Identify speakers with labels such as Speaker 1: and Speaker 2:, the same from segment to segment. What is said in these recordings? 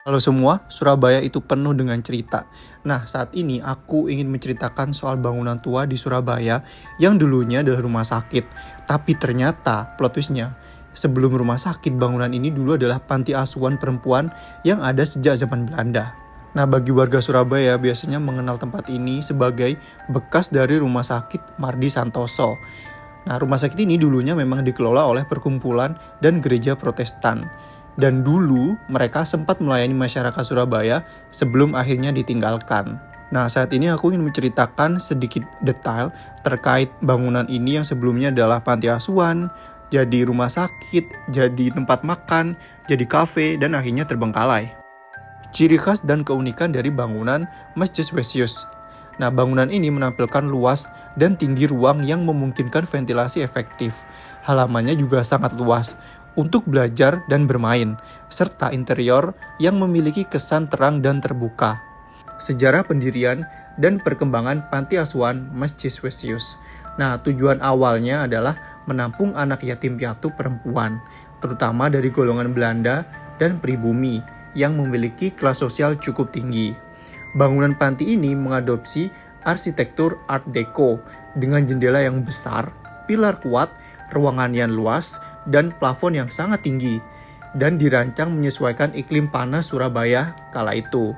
Speaker 1: Halo semua, Surabaya itu penuh dengan cerita. Nah, saat ini aku ingin menceritakan soal bangunan tua di Surabaya yang dulunya adalah rumah sakit. Tapi ternyata plot twist-nya, sebelum rumah sakit, bangunan ini dulu adalah panti asuhan perempuan yang ada sejak zaman Belanda. Nah, bagi warga Surabaya biasanya mengenal tempat ini sebagai bekas dari Rumah Sakit Mardi Santoso. Nah, rumah sakit ini dulunya memang dikelola oleh perkumpulan dan gereja Protestan. Dan dulu mereka sempat melayani masyarakat Surabaya sebelum akhirnya ditinggalkan. Nah, saat ini aku ingin menceritakan sedikit detail terkait bangunan ini yang sebelumnya adalah panti asuhan, jadi rumah sakit, jadi tempat makan, jadi kafe, dan akhirnya terbengkalai. Ciri khas dan keunikan dari bangunan Masjid Wesius. Nah, bangunan ini menampilkan luas dan tinggi ruang yang memungkinkan ventilasi efektif. Halamannya juga sangat luas untuk belajar dan bermain, serta interior yang memiliki kesan terang dan terbuka. Sejarah pendirian dan perkembangan panti asuhan Masjid Wesius. Nah, tujuan awalnya adalah menampung anak yatim piatu perempuan, terutama dari golongan Belanda dan pribumi yang memiliki kelas sosial cukup tinggi. Bangunan panti ini mengadopsi arsitektur Art Deco dengan jendela yang besar, pilar kuat, ruangan yang luas, dan plafon yang sangat tinggi, dan dirancang menyesuaikan iklim panas Surabaya kala itu.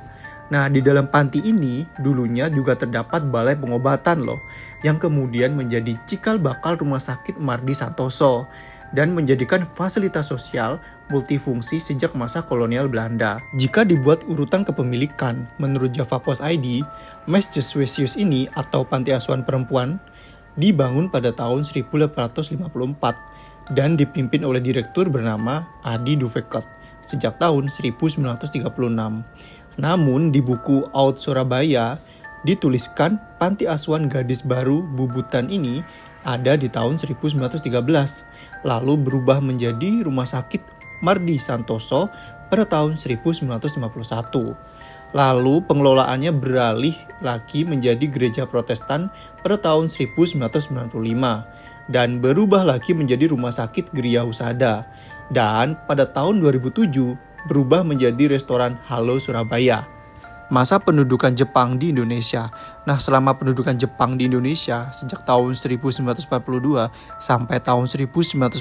Speaker 1: Nah, di dalam panti ini dulunya juga terdapat balai pengobatan loh, yang kemudian menjadi cikal bakal Rumah Sakit Mardi Santoso, dan menjadikan fasilitas sosial multifungsi sejak masa kolonial Belanda. Jika dibuat urutan kepemilikan, menurut Java Post ID, Masjid Wesius ini atau panti asuhan perempuan dibangun pada tahun 1854 dan dipimpin oleh direktur bernama Adi Duvekot sejak tahun 1936. Namun di buku Out Surabaya dituliskan panti asuhan gadis baru Bubutan ini ada di tahun 1913, lalu berubah menjadi Rumah Sakit Mardi Santoso pada tahun 1951. Lalu pengelolaannya beralih lagi menjadi gereja Protestan pada tahun 1995 dan berubah lagi menjadi Rumah Sakit Geria Husada. Dan pada tahun 2007 berubah menjadi restoran Halo Surabaya. Masa pendudukan Jepang di Indonesia. Nah, selama pendudukan Jepang di Indonesia sejak tahun 1942 sampai tahun 1945,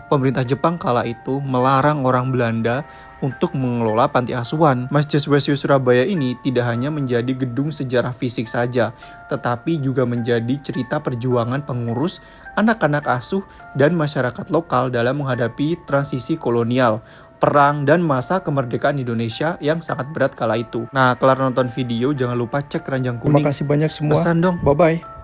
Speaker 1: pemerintah Jepang kala itu melarang orang Belanda untuk mengelola panti asuhan. Masjid Wesius Surabaya ini tidak hanya menjadi gedung sejarah fisik saja, tetapi juga menjadi cerita perjuangan pengurus, anak-anak asuh, dan masyarakat lokal dalam menghadapi transisi kolonial, perang, dan masa kemerdekaan Indonesia yang sangat berat kala itu. Nah, kelar nonton video jangan lupa cek keranjang kuning.
Speaker 2: Terima kasih banyak semua.
Speaker 1: Pesan dong.
Speaker 2: Bye-bye.